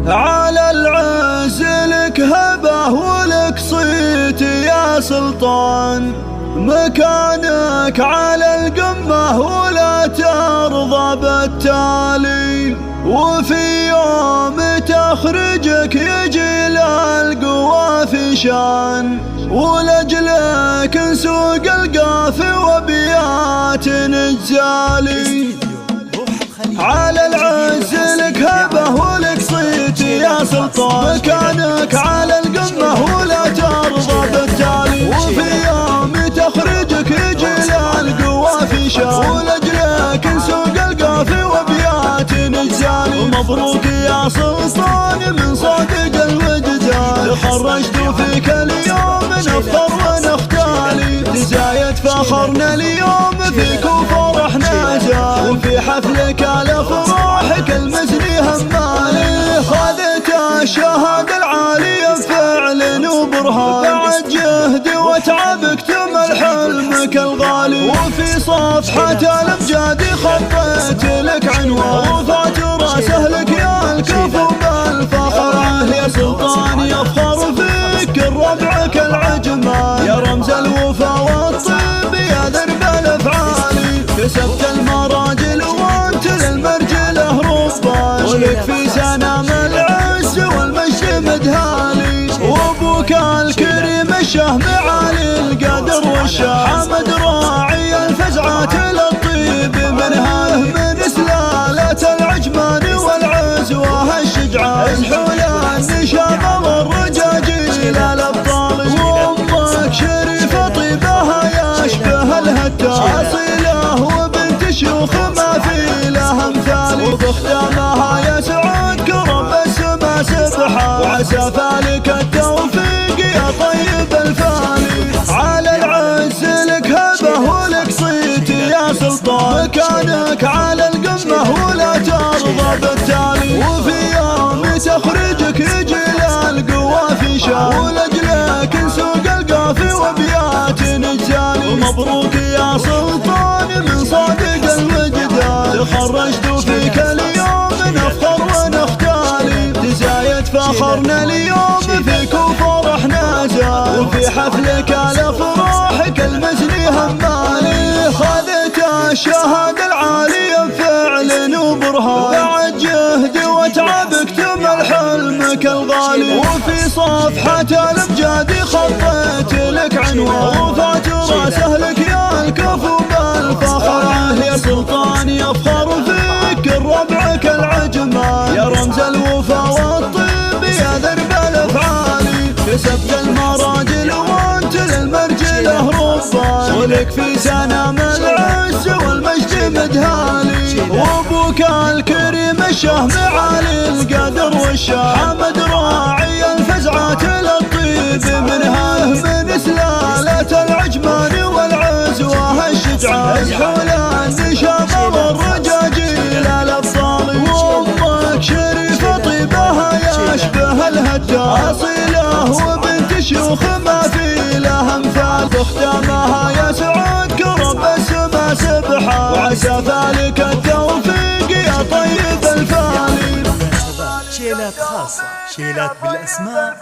على العز لك هبة ولك صيت يا سلطان، مكانك على القمة ولا ترضى بالتالي، وفي يوم تخرجك يجي للقوى في شان، ولأجلك نسوق القافي وبيات نجالي. على العز لك هبة ولك صيت يا سلطان، مكانك على القمة ولا ترضى بالتالي، وفي يوم تخرجك يجي للقوى في شان، ولأجلك نسوق القافي وبيات نجالي. مبروك يا سلطان من صادق الوجدان، خرجت فيك اليوم نفخر ونختالي، لزايد فخرنا اليوم فيك وفرحنا زاد، وفي حفلك الافراح المزني همالي، خذت الشهادة العالية بفعل وبرهان، بعد جهد وتعبك تمل حلمك الغالي، وفي صفحة الامجاد خطيت لك عنوان، وفات راسه لك يا الكفو بالفخر، يا سلطان يفخر فيك ربعك العجمان، يا رمز الوفا والطيب يا درب الافعالي، كسبت المراجل وانت للمرجله ربان، ولك في سنام العز والمجد مدهالي، وابوك الكريم الشهم علي القدر والشام، حمد راعي الفزعات للطيب منها من سلالة العجمان والعزوة الشجعان، حولان نشام والرجاجيل الابطال، وامك شريفة طيبها يشبه الهتان، اصيله وبنت شيوخ ما في لها امثال، وبختامها يسعد كرم السما سبحان، وعسى فالك التوفيق يا طيب الفالي. على العز لك هبة ولك صيت يا سلطان، مكانك على القمة ولا ترضى بالتالي، وفي يوم تخرجك يجي للقوى في شان، ولأجلك نسوق القافي وبيات نجالي. مبروك يا سلطان من صادق الوجدان، خرجت فيك اليوم نفخر ونختالي، لزايد فخرنا اليوم فيك وفرحنا زاد، وفي حفلك الافراح المزني همالي، خذت الشهادة العالية بفعل وبرهان، بعد جهد وتعبك تمل حلمك الغالي، وفي صفحة الامجاد خطيت لك عنوان، وفات راسه لك يا الكفو بالفخر، يا سلطان يفخر فيك ربعك العجمان، يا رمز الوفا والطيب يا درب الافعالي، كسبت المراجل وانت للمرجله ربان، ولك في سنام العز والمجد مدهالي، وابوك الكريم الشهم علي القدر والشام، حمد راعي الفزعات للطيب منها من سلالة العجمان والعزوة الشجعان، حولان نشام والرجاجيل الابطال، وامك شريفة طيبها يشبه الهتان، اصيله وبنت شيوخ ما في لها امثال، بختامها يسعد كرم السما سبحان، وعسى فالك التوفيق يا طيب الفالي. شيلات خاصة، شيلات بالاسماء.